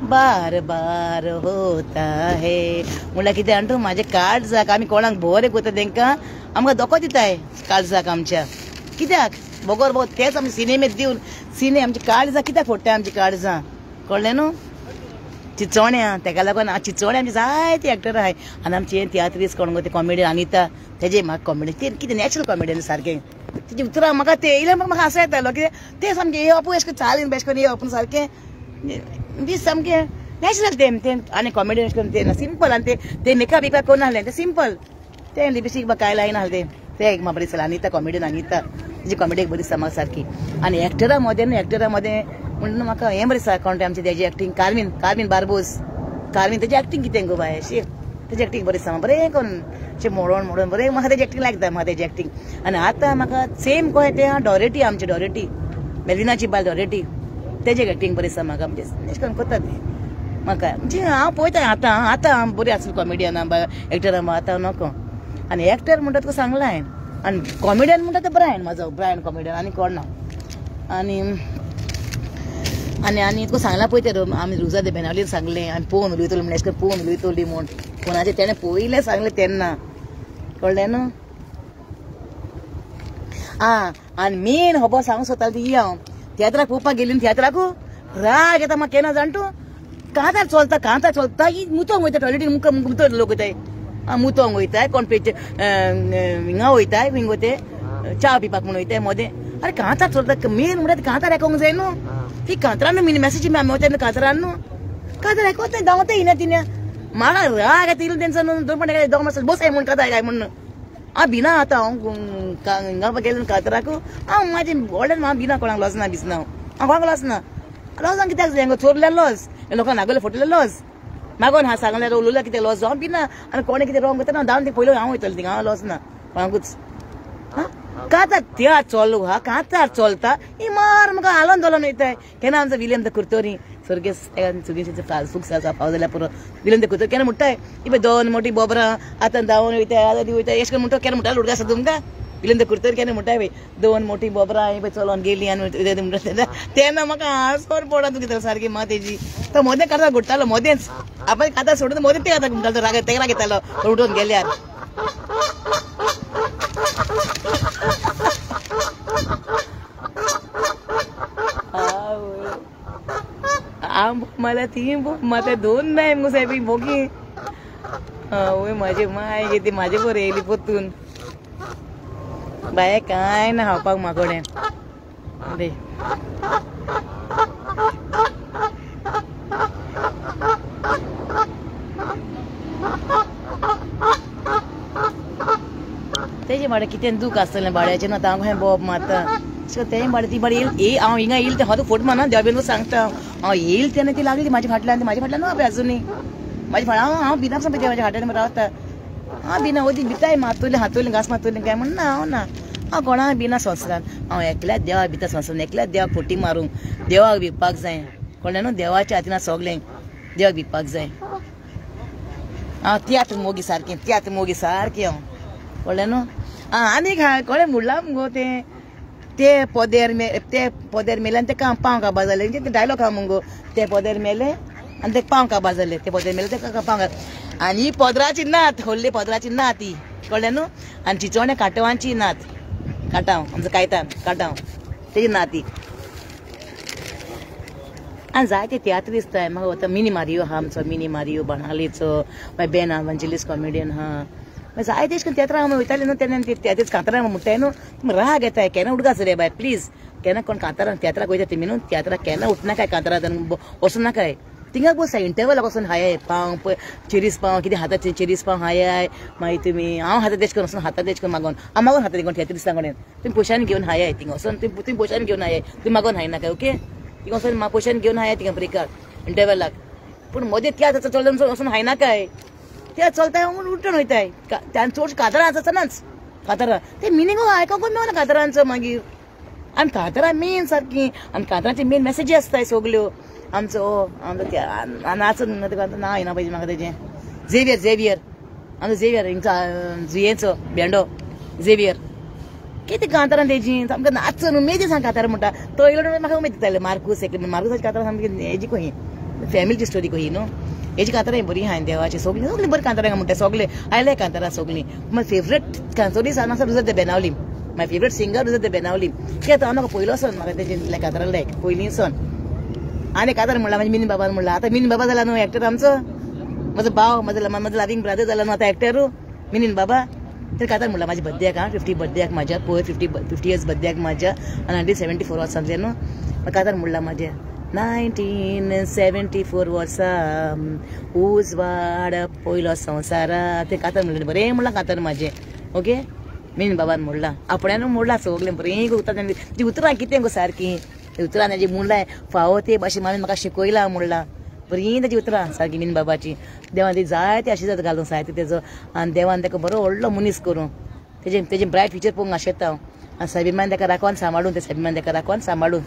बार बार होता है म्हणल्यार कितें आनी तूं म्हाजे काळजाक आमी कोणाक बरें करता तांकां आमकां दोको दिताय काळजाक आमच्या कित्याक बोगोर तेच आमी सिनेमेत दिवन सिने आमची काळजां कित्याक फोडटाय आमची काळजां कळ्ळें न्हू चिचोण्या तेका लागून चिचोण्या आमचे जायते एक्टर आहाय आनी आमचे तियात्रीस कोण गो ते कॉमेडियन अनिता तेजे म्हाका कॉमेडियन ते कितें नॅचरल कॉमेडियन सारकें तेजे उतरां म्हाका ते येयले म्हाका हांसो येतालो कितें ते सामकें हे अपूण अशें चालीन बेश करून हे अपूण सारकें दीस सामकें नॅचरल ते आनी कॉमेडियन अशें करून ते सिंपल आनी ते मेकअप बिकअप करून नासलें ते सिंपल ते लिपस्टीक बा कांय लायना ते एक म्हाका बरी दिसता अनिता कॉमेडियन अनिता तेजी कॉमेडी एक बरी दिसता म्हाका सारकी आनी एक्टरा मदें म्हणून म्हाका हें बरें दिसता कोण आमचें तेजी एक्टींग कार्मीन बारबोस तेजी एक्टींग कितें गो बाय शी तेजी एक्टींग बरी दिसता बरें करून अशें मोडोन बरें म्हाका तेजी एक्टींग लागता म्हाका तेजी एक्टींग आनी आतां म्हाका सेम कहें तें डॉरेटी आमची डॉरेटी मेलिनाची बाल डॉरेटी तेजी एक्टींग बरी दिसता म्हाका म्हणजे अशें करून करता तें म्हाका म्हणजे हांव पळयता आतां बरी आसली कॉमेडियन एक्टरां आतां नको आनी एक्टर म्हणटा तुका सांगला हांवें आनी कॉमेडियन म्हणटा तो ब्रायन कॉमेडियन आनी कोण ना आनी तुका सांगला पळय ते आमी रुजा दे बेनावलीन सांगलें आनी पळोवन उलयतली म्हण अशें पळोवन उलयतली म्हूण कोणाचें तेणें पळयलें सांगलें तेन्ना कळ्ळें न्हू आनी मेन खबर सांगूंक सोदतालें ती हांव तियात्राक पळोवपाक गेली तियात्राकू राग येता म्हाका केन्ना जाण तूं कांतार चलता ही मुतोंग वयता टॉयलेटीन मुतोर लोक वयताय मुतोंग वयताय कोण पेचे हिंगा वयताय हिंग वते च्या पिवपाक म्हूण वयताय मोदें अरे कांतार चलता मेन म्हणटा कांतार आयकोंक जाय न्हू ती कांतरान न्हू मॅसेज मेवता कांतरान न्हू कांतार आयकोत नाय दावता येना तिने म्हाका राग येता इल्लो तेंचो न्हू दोन म्हणटा दोन मातसो बस म्हूण कांतार काय म्हूण हांव भिना आतां हांव हिंगा गेलें कांतराक हांव म्हाजें व्हडलें हांव भिना कोणाक लॉजना दिसना हांव कोणाक लॉजना लॉजांक कित्याक जाय चोरले लॉस लोकांक नागोले फोटले लॉस मागोन हांव सांगलें उलोवल्या कितें लॉस हांव भिना आनी कोणें कितें रॉंग करता धांवन ते पयलो हांव वयतलें थिंगा हांव लॉजना कोणाकूच कांतार त्या चोल्लो हा कांतार चलता ही मार म्हाका हालोन दोलोन वयताय केन्ना आमचो विलियम द कुर्तोरी सर्गेस सूख फाव जाल्यार पुरो विलियम द कुर्तोरी केन्ना म्हणटाय इबे दोन मोठी बोबरां आतां धांवन वयताय आतां वयताय अशें करून म्हणटा केन्ना म्हणटा उडगा आसा तुमकां विलियम द कुर्तोरी केन्ना म्हणटाय बी दोन मोठी बोबरां इबे चलोन गेलीं आनी म्हणटा तेन्ना म्हाका हांसोर पडा तूं कितें सारकी मा तेजी तो मोदें कांतार घुट्टालो मोदेंच आपण कांतार सोडून मोदें ते कांतार घुमटालो राग तेका राग येतालो उठून गेल्यार मला तीन माता दोन नाही मुसाबी मोगी वय माझे माय घेते माझे बरं येयली पोतून बाय काय ना हावपाक मागोडे अरे तेजे बाडे कितें दूख आसतलें बाड्याचें ना हांव खंय बोब मारता सो तें बाडे ती बाडी हांव हिंगा येयली तें हांव फोट मारना देवाबेन सांगता हांव येयली तेन्ना ती लागली म्हाज्या फाटल्यान न्हू अबे अजुनी माझी हांव बिना सांग माझ्या हातान रावता हांव बिना ओदी भिताय हातोली घास मातोली काय म्हण ना हांव ना हांव कोणा बिना संस्कार हांव एकल्याच देवाक भितर संस्कार एकल्याच देवाक फोटी मारूंक देवाक विकपाक जाय कळ्ळें न्हू देवाच्या हातीन सगलें देवाक विकपाक जाय हांव तियात्र मोगी सारकी हांव कळ्ळें न्हू आनीक कळ्ळें म्हणलां मुगो ते पोदेर मेले आनी ते पांव काबार जाले ते डायलॉग हा मुगो ते पोदेर मेले आनी ते पांव काबार जाले ते पोदेर मेले ते पांव आनी ही पोदराची नात व्हडली पोदराची नात ही कळ्ळें न्हू आनी चिचोण्या काटवांची नात काटाव आमचो कायतान काटाव तेजी नात ही आनी जायते तियात्र दिसताय म्हाका वता मिनी मारियो हा आमचो मिनी मारियो बाणालीचो मागीर बेन एवंजेलिस्ट कॉमेडियन हा मागीर जायते अशें करून तियात्रां हांव वयतालें न्हू तेन्ना तियात्रां कांतारां म्हणटाय न्हू राग येताय केन्ना उडगास रे बाय प्लीज केन्ना कोण कांतारां तियात्राक वयता तुमी न्हू तियात्राक केन्ना उठनाकाय कांतारां वचूं नाकाय थिंगा बसा इंटरवलाक वचून हाय पाव पळय चिरीस पाव कितें हाता चिरीस पाव हाय मागीर तुमी हांव हाता तेश करून वचून हाता तेश करून मागोन हांव मागोन हाता देखून थिएटर दिसता कडेन तुमी पयशांनी घेवन हाय थिंगा वचून तुमी पयशांनी घेवन हाय तुमी मागोन हायनाकाय ओके थिंगा वचून पयशांनी घेवन हाय थिंगा ब्रेकार इंटरवलाक पूण मदें तियात्र चलून वचून हायनाकाय ते चलताय उलटून वयताय त्यान चडशे कांतारां आसतनाच कांतारां ते मिनींग आयकोंकूच मेळना कांतारांचो मागीर आनी कांतारां मेन सारकी आनी कांतारांची मेन मॅसेजी आसताय सगल्यो आमचो नाचून ना येना पाहिजे म्हाका तेजें झेवियर आमचो झेवियर हेंचो भेंडो झेवियर कितें कांतारां तेजी सामकें नाचून उमेदी सांग कांतारां म्हणटा तो येयलो म्हाका उमेद दिताले मार्कूसाची कांतारां सामकी हेजी कही फॅमिलीची स्टोरी कही न्हू हेजी कांतारां बरी हांवें देवाची सगळीं बरी कांतारां म्हणटा सगळे आयले कांतारां सगळीं माय फेवरेट कांतोरी सांग आसा रुजत बेनावली माय फेवरेट सिंगर रुजत बेनावली कित्याक हांव म्हाका पयलो सन म्हाका तेजे कांतारां लायक पयलीं सन आनी कांतार म्हणला म्हाजे मिनी बाबा म्हणला आतां मिनी बाबा जाला न्हू एक्टर आमचो म्हजो भाव म्हजो लाविंग ब्रदर जाला न्हू आतां एक्टर मिनीन बाबा तर कांतार म्हणला म्हाज्या बर्थडेक 50 बर्थडेक म्हाज्या पळय 50 इयर्स बर्थडेक म्हाज्या आनी 1974 वर्सांतले न्हू कांतार म्हणला म्हाजे 1974 वर्सा उजवाड पयलो संवसारा ते कांतार म्हणलें बरें म्हणलां कांतार म्हाजें ओके मिनीन बाबान म्हणलां आपण्यान म्हणलां सगलें बरें उतरां ती उतरां कितें गो सारकी उतरां तेजी म्हणलां फावो ते भाशेन मामी म्हाका शिकयलां म्हणलां बरीं तेजी उतरां सारकी मिनी बाबाची देवान ती जायते आशिर्वाद घालूं साहित्य तेजो आनी देवान ताका बरो व्हडलो मनीस करूं तेजे ब्रायट फ्युचर पळोवंक आशेता हांव आनी सायबीन ताका राखोन सांबाळून ते सायबीन ताका राखोन सांबाळून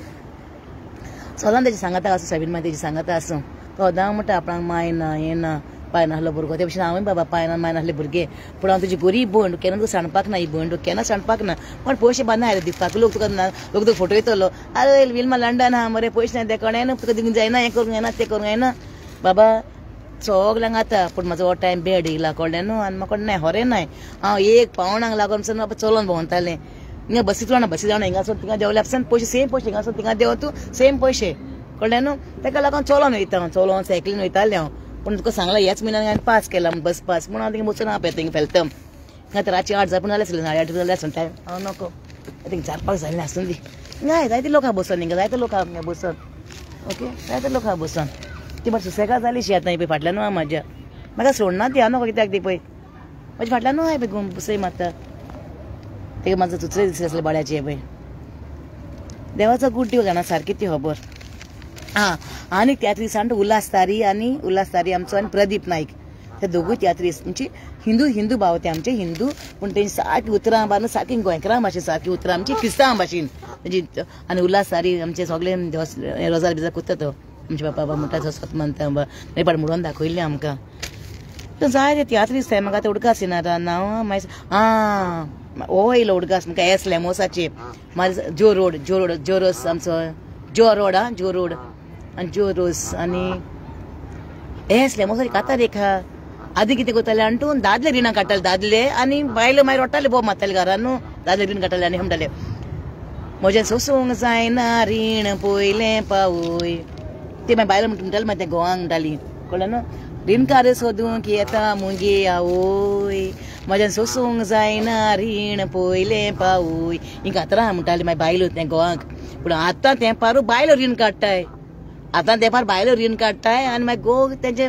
सदां तेजी सांगाता आसूं सायबीन तेजी सांगाता आसूं तो सदां म्हणटा आपणाक माय ना हें ना पांय नासलो भुरगो ते भशेन हांवूय बाबा पांय माय नासले भुरगे पूण हांव तुजी बरी भंड केन्ना तुका सांडपाक ना ही भंड केन्ना सांडपाक ना पण पयशे बांदना आयले दिवपाक लोक तुका फोटो येतलो अरे विल्मा लंडन हा मरे पयशे ना ते कळ्ळें तुका दिवंक जायना हें करूंक जायना तें करूंक जायना बाबा सगल्यांक आतां पूण म्हाजो हो टायम बेड येयला कळ्ळें न्हू आनी म्हाका नाय होरें नाय हांव एक पावणांक लागून बाबा चलोन भोंवतालें हिंगा बसी जावना हिंगासर थिंगा देंवल्या पासून पयशे सेम पयशे हिंगासर थिंगा देंव तूं सेम पयशे कळ्ळें न्हू ताका लागून चलोन वयता हांव चलोन सायकलीन वयतालें हांव पूण तुका सांगलां ह्याच म्हयन्यान हांवें पास केला बस पास म्हूण हांव थिंगा बसून हांव थिंगा फेलतम हिंगा रातची 8 जाय पूण जालें आसलें 8:30 जालें आसूं टायम हांव नको थिंगा चारपाक जालें आसूं दी हिंगा जायते लोक आहा बसून हिंगा जायते लोक आहा बसून ओके जायते लोक आहा बसून ती मातशी सुसेगाद जाली शी आतां पळय फाटल्यान आहा म्हाज्या म्हाका सोडना ती हांव नको कित्याक ती पळय म्हाज्या फाटल्यान हांवें पळय बसय मारता तेका म्हाजो चुचरे दिसले आसले बाळ्याचे हे पळय देवाचो गूड दिवं जाणा सारकी ती खबर आनी तियात्रीस उल्हास तारी आमचो आनी प्रदीप नाईक ते दोगूय तियात्रीस म्हणजे हिंदू भाव ते आमचे हिंदू पूण तेंची सारकी उतरां बांदून सारकी गोंयकारां भाशेन सारकी उतरां आमची क्रिस्तांव भाशेन तेजी आनी उल्हास तारी आमचे सगळे रोजार बिजार करता तो आमचे बाबा म्हणटा स्वत मानता रेपाट म्हणून दाखयल्लें आमकां जाय ते तियात्रीस म्हाका आतां उडकास येना नांव मागीर हो येयलो उडकास म्हाका एस लेमोसाचे मागीर जोरोस आमचो जो रोड आनी जो रोस आनी हेच लेमोसाची कांतार रेखा आदी कितें करताले आणटून दादले रिणां काडटाले दादले आनी बायलो मागीर रडटाले बोब मारताले घरान न्हू दादले रीण काडटाले आनी म्हणटाले म्हजें सोसूंक जायना रीण पयलें पावय ते मागीर बायलो म्हणटाले मागीर ते गोवांक म्हणटाली कळ्ळें न्हू रीणकार सोदूंक येता मुगे आवय म्हजें सोसूंक जायना रीण पयलें पावय ही कांतरां म्हणटाली मागीर बायलो तें गोवांक पूण आतां तेंपारू बायलो रीण काडटाय बायलो रीण काडटाय आनी मागीर गो तेंचे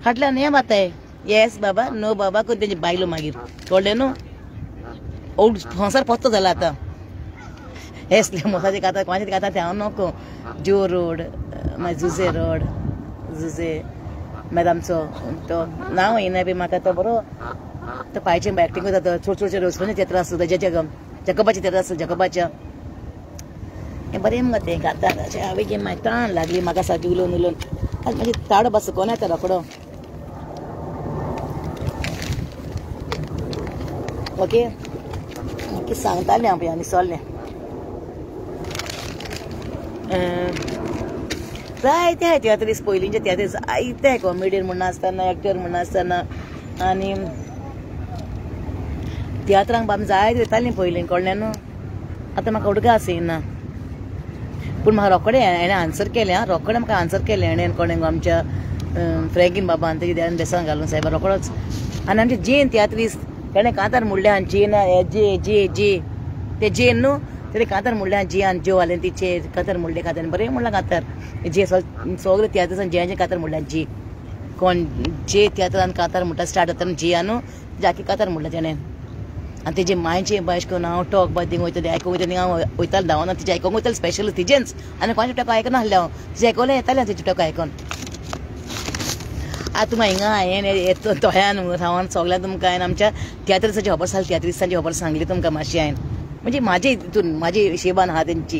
फाटल्यान हें माताय येस बाबा नो बाबा करून तेंचे बायलो मागीर कळ्ळें न्हू ओल्ड संवसार पत्तो जाला आतां हेच मोसाचे कांतार कोणाचे कांतार ते हांव नको जो रोड मागीर जुजे मागीर आमचो तो नांव येना बी म्हाका तो बरो तो पांयचे एक्टींग करता तो छोटे रोजपणे चित्र आसता तेजे जकोबाचें चित्र आसता जकोबाच्या हें बरें मुगो तें गाता अशें हांवें गेम म्हाका ताण लागली म्हाका सारकी उलोवन आज म्हाजी ताडो बस कोण येता रोकडो ओके कितें सांगतालें हांव आनी सोल्लें जायते आहाय तियात्रीस पयलींचे तियात्रीस जायते कॉमेडियन म्हण आसतना एक्टर म्हण आसतना आनी तियात्रांक आमी जायते येतालीं पयलीं कळ्ळें न्हू आतां म्हाका उडका आसना पूण म्हाका रोखडें हेणें आन्सर केलें रोखडें म्हाका आन्सर केलें हेणें कोणें आमच्या फ्रँकीन बाबान तेजे देवान बेसान घालून सायबा रोखडोच आनी आमचे जेन तियात्रीस तेणें कांतार म्हणलें आनी जेन जे जे जे ते जेन न्हू तेणें कांतार म्हणलें जी आनी जो जालें तिचे कांतार म्हणलें कांतार बरें म्हणलां कांतार जे सगळे तियात्रान जें कांतार म्हणलें जी कोण जे तियात्रान कांतार म्हणटा स्टार्ट जाता जी न्हू जाकी कांतार म्हणलें तेणें आनी तेजे मायचें बायश करून हांव टॉक बाय थिंग वयता आयकूंक वयता थिंग हांव वयतालें धांवना तिचे आयकूंक वयतालें स्पेशल तिजेंच आनी कोणाचें टॉक आयकना आहलें हांव तिचे आयकलें येतालें तेजे टॉक आयकोन आतां तुमकां हिंगा हांवें तोळ्यान रावन सगळ्यां तुमकां हांवें आमच्या तियात्रिसाची खबर सांगली तियात्रिसांची खबर सांगली तुमकां मातशी हांवें म्हणजे म्हाजे हितून म्हाजी हिशेबान आहा तेंची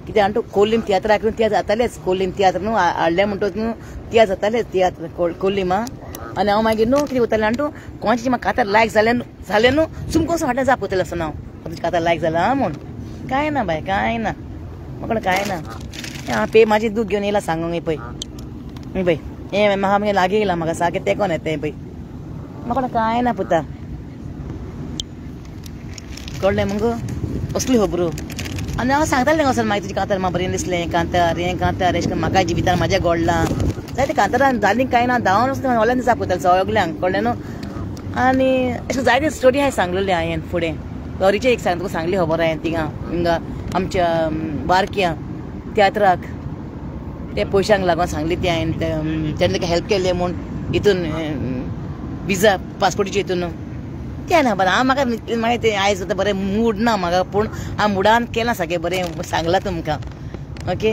कित्याक आनी तूं कोल्लीम तियात्र आयकून तियात्र जातालेंच कोल्लीम तियात्र न्हू हाडलें म्हणटच न्हू तियात्र जातालेंच तियात्र कोल्लीम आनी हांव मागीर न्हू कितें करतालें आनी तूं कोणाचें म्हाका कांतार लायक जालें न्हू सुमको असो फाटल्यान जापयतालें आसतना हांव तुमचें कांतार लायक जालां आं म्हूण कांय ना बाय कांय ना म्हाका कांय ना हांव पे म्हाजें दूख घेवन येयलां सांगूंक पळय पळय हें म्हाका मागीर लागीं येयलां म्हाका सारकें तेंकोन येता हें पळय म्हाका कांय ना पुता कळ्ळें मुगो असली खबरो आनी हांव सांगतालें वचून मागीर तुजें कांतार म्हाका बरें दिसलें कांतार हें कांतार अशें करून म्हाका जिवितान म्हाज्या घडलां जायते कांतारान जालीं कांय ना धांवन वचून व्हडल्यान जापयतालें सगल्यांक कळ्ळें न्हू आनी अशें जायते स्टोरी हांवें सांगलेली हांवें फुडें गौरीचें एक तुका सांगली खबर हांवें थिंगा हिंगा आमच्या बारक्या तियात्राक ते पयशांक लागून सांगली ती हांवें तेणें ताका हेल्प केलें म्हूण हितून विजा पासपोर्टीचे हितून तें ना बरें हांव म्हाका मागीर तें आयज आतां बरें मूड ना म्हाका पूण हांव मुडान केलां सारकें बरें सांगलां तुमकां ओके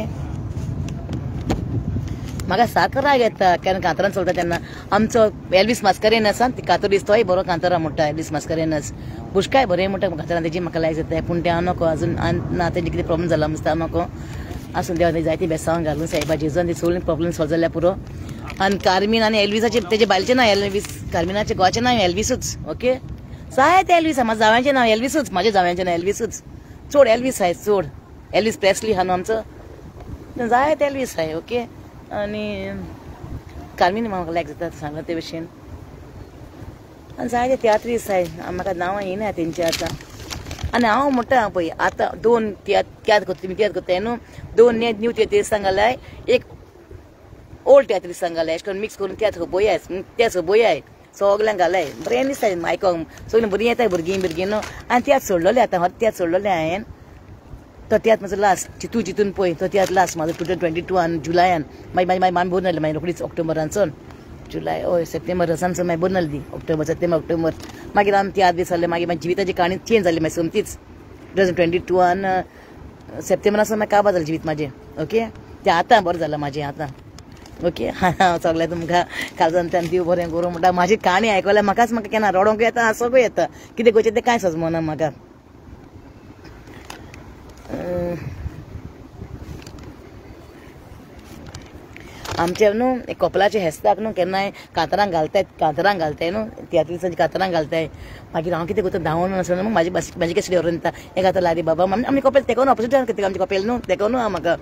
म्हाका सारको राग येता केन्ना कांतारान चलता तेन्ना आमचो एल्वीस मास्कारेनस ती कातोलीस तोय बरो कांतारा म्हणटा एल्वीस मास्कारेनस बुश्काय बरें म्हणटा कांतारान तेजी म्हाका लायक जाता पूण तें हांव नको अजून ना तेजें कितें प्रॉब्लम जाला मस्त हांव नको आसून देवा जायती बेसांव घालून सायबा जेजून ती सगळीं प्रॉब्लम सॉल्व जाल्या पुरो आनी कार्मीन आनी एल्वीसाचे तेजे बायलेचें नांव एल्वीस कार्मिनाचे गोवाचें नांव एल्वीसूच ओके जायते एल्वीस आहा म्हाज्या जाव्याचें नांव एल्वीसूच म्हाज्या जाव्याचें नांव एल्वीसूच चड एल्वीस आहाय चड एल्वीस प्रेस्ली आहा न्हू आमचो जायते एल्वीस आहाय ओके आनी कार्मीन म्हाका लायक जाता सांगला ते भशेन आनी जायते तियात्रीस आहाय म्हाका नांवां येयना तेंची आतां आनी हांव म्हणटा पळय आतां दोन तियात्र करता तियात्र न्हू दोन न्यू तियात्रीसांक घालाय एक ओल्ड तियात्रीसांक घालाय अशें करून मिक्स करून तियात्र खबोयाय ते खबोयाय सगल्यांक घालाय बरें दिसता आयकोंक सगळीं बरीं येताय भुरगीं न्हू आनी तियात्र सोडलोलें आतां हो तियात्र सोडलोलें हांवें तो तियात्र म्हजो लास्ट चितून पळय तो तियात्र लास्ट म्हाजो 2022 जुलायान मागीर मामी बोर नासलें मागीर रोखडीच ऑक्टोबरानसून जुलाय हय सप्टेंबर वर्सानसून मागीर बोर नासली सप्टेंबर ऑक्टोबर मागीर आमी तियात्र बी जालें मागीर जिविताची काणी चेंज जाली मागीर सोमतीच 2022 सप्टेंबरासून मागीर काबार जालें जिवीत म्हाजें ओके तें आतां बरें जालां म्हाजें आतां ओके हांव सगळें तुमकां काळजांतल्यान देव बरें करूं म्हणटा म्हाजी काणी आयकल्यार म्हाकाच म्हाका केन्ना रडोंक येता सगळें येता कितें करचें तें कांय सजमना म्हाका आमचे न्हू कपलाचे हेस्ताक न्हू केन्नाय कांतारांक घालताय न्हू तियात्रीसांची कांतारांक घालताय मागीर हांव कितें करता धांवून आसतना मग म्हाजी कशें व्हरून येता एक आतां लारी बाबा आमी कपेल तेको ऑपोजीट आमचे कपेल न्हू तेको न्हू म्हाका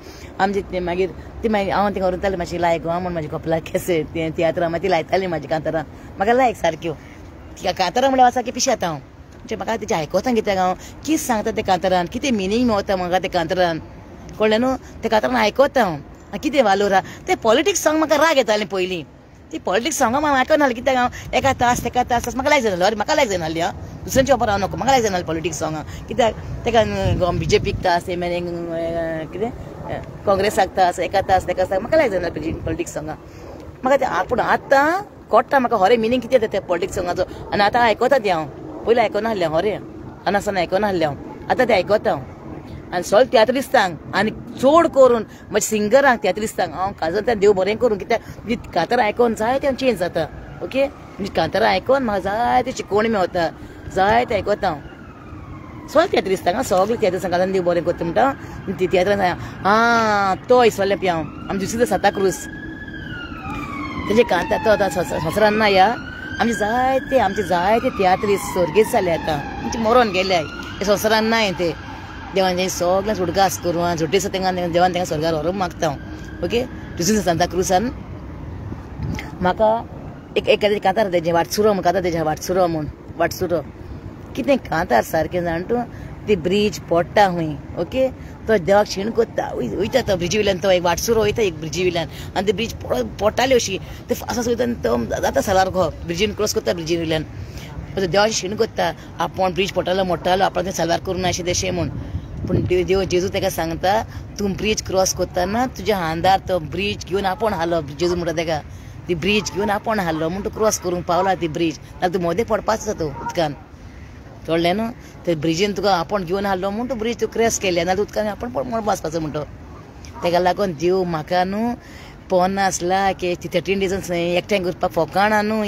आमचे मागीर ती मागीर हांव तिका व्हरून मातशी लायक गो म्हण म्हाजी कपला केसे तियात्रां मागीर ती लायताली म्हाजी कांतारां म्हाका लायक सारक्यो कांतारां म्हणल्यार सारकी पिशे येता हांव म्हणजे म्हाका तेजें आयकोता कित्याक हांव कितें सांगता ते कांतारान कितें मिनींग मेळता म्हाका ते कांतारान कळ्ळें न्हू ते कांतारान आयकोता हांव कितें वालोरा ते पॉलिटिक्स सॉंग म्हाका राग येतालें पयलीं ती पॉलिटिक्स सॉंग हांव आयकनासलें कित्याक हांव एका तास तेका तास म्हाका लायक जाय म्हाका लायक जायनासली हां दुसऱ्यांची ऑपर हांव नको म्हाका लायक जायनासलें पॉलिटिक्स सॉंग कित्याक तेका BJPक तास कितें काँग्रेसाक तास एका तास तेका तास म्हाका लायक जायनासलें पॉलिटिक्स सॉंगां म्हाका तें पूण आतां कळटा म्हाका खरें मिनींग कितें येता त्या पॉलिटिक्स सॉंगाचो आनी आतां आयकता तें हांव पयलीं आयकनासलें खरें आनासतना आयकनासलें हांव आतां तें आयकता हांव आनी सगळे तियात्रिस्तांक आनी चड करून म्हणजे सिंगरांक तियात्रिस्तांक हांव काजल त्या देव बरें करून कित्याक कांतारां आयकोन जायते चेंज जाता ओके म्हणजे कांतारां आयकोन म्हाका जायते शिकोवणी मेवता जायते आयकोता हांव सगळे तियात्रिस्तांक सगळे तियात्रिस्तांक काजल देव बरें करता म्हणटा ती तियात्रान तो इसवल्ले पियाव आमी दुसरे सांताक्रूज तेजे कांता तो संवसारान ना या आमचे जायते तियात्री सर्गेस जाले आतां आमचे मरोन गेले हे संवसारान नाय ते देवान तें सगळ्यांक सुडगास करून झोटेस देवान तेंका स्वर्गार व्हरोंक मागता हांव ओके दुसरे सांताक्रूजान म्हाका एक कांतार तेजे वाटसुरो म्हण कांता तेजे वाटसुरो कितें कांतार सारकें जाण तूं ती ब्रीज पडटा हूंय ओके तो देवाक शीण कोत्ता वयता तो ब्रिजी वयल्यान तो एक वाटसुरो वयता एक ब्रिजी वयल्यान आनी ती ब्रीज पडटाली अशी ते फास्ट वयता आनी तो जाता सालार गो ब्रिजीन क्रॉस कोत्ता ब्रिजी वयल्यान देवाची शीण कोत्ता आपूण ब्रीज पडटालो मोडटालो आपण ते सालार करूं ना अशें तशें म्हूण पूण देव जेजू ताका सांगता तूं ब्रीज क्रॉस कोत्ताना तुज्या हांदार तो ब्रीज घेवन आपूण हालो जेजू म्हणटा ताका ती ब्रीज घेवन आपूण हालो म्हूण तूं क्रॉस करूंक पावला ती ब्रीज नाल्यार तूं मोदें पडपाचो तो उदकान कळ्ळें न्हू ते ब्रिजीन तुका आपूण घेवन हाडलो म्हूण तूं ब्रीज तूं क्रॉस केलें नाल्यार उदकान आपूण म्हणून वाचपाचो म्हणटो ताका लागून देव म्हाका न्हू पोन आसला की 13 डेजान एकठांय करपाक फोकाणा न्हू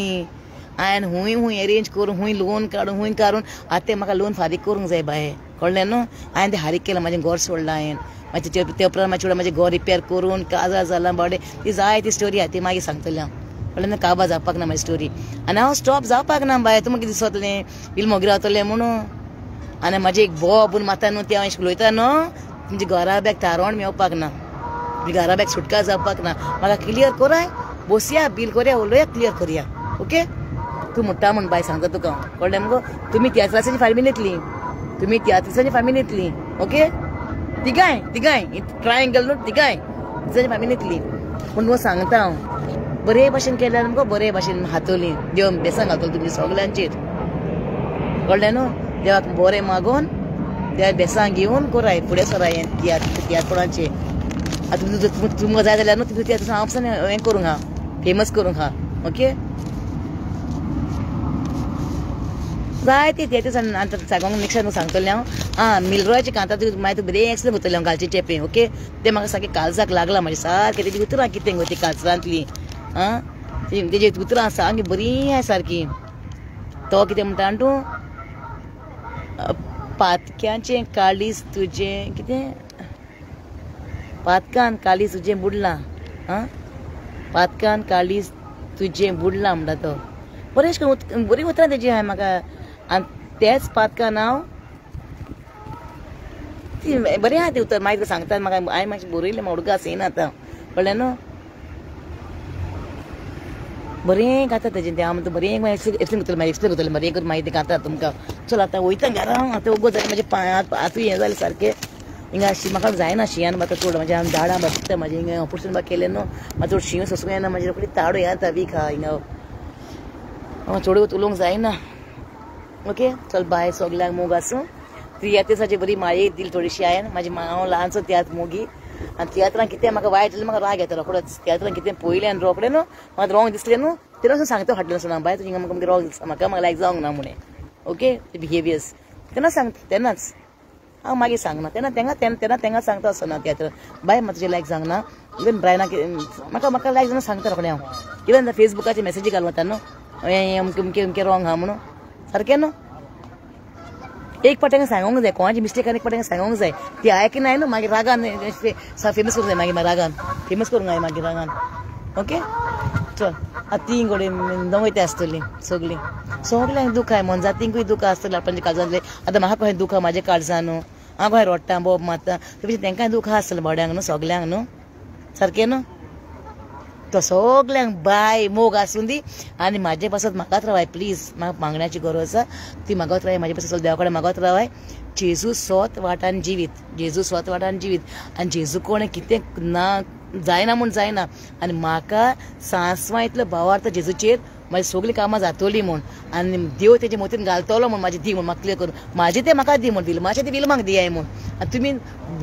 हांवें हूंय अरेंज करून हूंय लोन काडून आतां तें म्हाका लोन फारीक करूंक जाय बाये कळ्ळें न्हू हांवें तें फारीक केलां म्हाजें घर सोडलां हांवें मागीर ते उपरांत म्हाजें घर रिपेर करून काजार जालां बावडे ती जाय ती स्टोरी आहा ती मागीर सांगतलें हांव कळ्ळें न्हू काबार जावपाक ना म्हाजी स्टोरी आनी हांव स्टॉप जावपाक ना बाय तुमकां कितें दिसतलें इल्ल मोगी रावतलें म्हणून आनी म्हाजें एक बोबून माता न्हू तें हांवें उलयता न्हू तुमच्या घरा बॅग तारोण मेवपाक ना तुमच्या घरा बॅग सुटका जावपाक ना म्हाका क्लियर कोराय बसया बील करया उलोवया क्लियर करया ओके तूं म्हणटा म्हण बाय सांगता तुका कळ्ळें मुगो तुमी तियात्राची फॅमिलींतली तुमी तियात्राची फॅमिलींतली ओके तिगाय ट्रायंगल न्हू तिगाय तियात्राची फॅमिलींतली पूण तुका सांगता हांव बरे भाशेन केल्यार मुगो बरे भाशेन हातोली देव बेसांग घालतलो तुमच्या सगल्यांचेर कळ्ळें न्हू देवाक बरें मागोन त्या बेसांग घेवन कोराय फुडें सराय तियात्रपणाचेर आतां तुमकां जाय जाल्यार न्हू तुमी तियात्र हांव हें करूंक हा फेमस करूंक हा ओके जाय ती तियात्र आतां सांगूंक नेक्स्ट टायम सांगतलें हांव मिलरॉयचें कांता मागीर तूं बरें एक्सप्लेन करतलें हांव कालचे चेपें ओके तें म्हाका सारकें काळजाक लागलां म्हाजें सारकें तेजी उतरां कितें गो ती काळजांतली तेजी उतरां सारकीं बरीं आहाय सारकीं तो कितें म्हणटा तूं पातक्यांचें काळीज तुजें कितें पातकान काळीज तुजें बुडलां पातकान काळीज तुजें बुडलां म्हणटा तो बरें अशें करून बरीं उतरां तेजी हाय म्हाका आनी तेच पातकान हांव ती बरें आहा ती उतर मागीर सांगता म्हाका हांवें मातशें बरयलें म्हाका उडगास येना आतां कळ्ळें न्हू बरें गाता तेजें तें हांव म्हणटा बरें एक्सप्लेन करतलें बरें करून मागीर तें गाता तुमकां चल आतां वयता घरा आतां ओगो जालें म्हाजें पांय हातूय हें जालें सारकें हिंगा म्हाका जायना शिंयान म्हाका चड म्हाजें हांव झाडां बसता म्हाजें हिंगा ऑपरेशन म्हाका केलें न्हू म्हाका चड शिंयो सोसूंक येना म्हाजें रोखडी ताडो येता वीक आहा हिंगा हांव चड उलोवंक जायना ओके चल बाय सगल्यांक मोग आसूं तियात्राची बरी माये दिली थोडीशी हांवें म्हाजी हांव ल्हानसो तियात्र मोगी आनी तियात्रांक कितें म्हाका वायट जालें म्हाका राग येता रोखडोच तियात्रांक कितें पयलें आनी रोखडें न्हू म्हाका रॉंग दिसलें न्हू तें वचून सांगता फाटल्यान सुना बाय तुजें म्हाका रॉंग दिसता म्हाका लायक जावंक ना म्हणून ओके ते बिहेवियर्स तेन्ना सांगता तेन्नाच हांव मागीर सांगना तेन्ना तेंगा सांगता आसतना तियात्र बाय म्हाका तुजें लायक जावंक ना इवन ब्रायनाक म्हाका लायक जावना सांगता रोखडें हांव इवन फेसबुकाचेर मॅसेजी घालूं येता न्हू हें अमकें रॉंग आहा म्हणून सारकें न्हू एक पाटेंक सांगूंक जाय कोणाची मिस्टेकान एक पाटेंक सांगूंक जाय ती आयकनाय न्हू मागीर रागान फेमस करूंक जाय मागीर रागान फेमस करूंक जाय मागीर रागान ओके चल आतां ती कडेन नवयते आसतलीं सगल्यांक दूख आहाय मनजातींकूय दूख आसतलें आपणच्या काळजांतलें आतां म्हाका खंय दूख आहा म्हाज्या काळजान न्हू हांव खंय रडटां बोब मारता तशें तेंकांय दूख आसतलें भोड्यांक न्हू सगल्यांक न्हू सारकें न्हू तो सगल्यांक बाय मोग आसूं दी आनी म्हाजे पासत म्हाकाच रावाय प्लीज म्हाका मागण्याची गरज आसा ती मागत रावाय म्हाजे पासत देवा कडेन मागत रावाय जेजू स्वत वाटान जिवीत आनी जेजू कोणें कितें ना जायना म्हूण जायना आनी म्हाका सांसवां इतलो भावार्थ जेजूचेर म्हाजी सगळीं कामां जातलीं म्हूण आनी देव तेजे मोतीन घालतलो म्हूण म्हाजी दी म्हूण म्हाका क्लियर करून म्हाजें तें म्हाका दी म्हूण दिलें मातशें तें विलमाक दियाय म्हूण आनी तुमी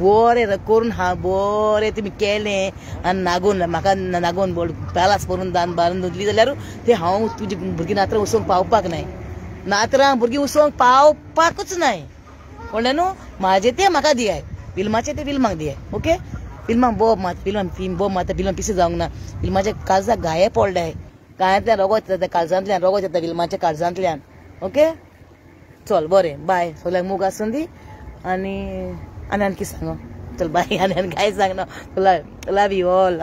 बरें करून बरें तुमी केलें आनी नागोन म्हाका नागोन पॅलास करून दान बारून दिली जाल्यार तें हांव तुजी भुरगीं नात्रां वचोवंक पावपाक नाय नात्रां भुरगीं वचोवंक पावपाकूच नाय कळ्ळें न्हू म्हाजें तें म्हाका दियाय फिल्माचे ते फिल्माक दिये ओके फिल्माक बोब मात फिल्म पिसे जावंक ना फिल्माचे काळजाक घाये पडले गायांतल्यान रगत येता काळजांतल्यान रगत येता फिल्माच्या काळजांतल्यान ओके चल बरें बाय सगळ्यांक मूग आसून दी आनी कितें सांगो चल बाय आनी कांय सांगना लव यू ऑल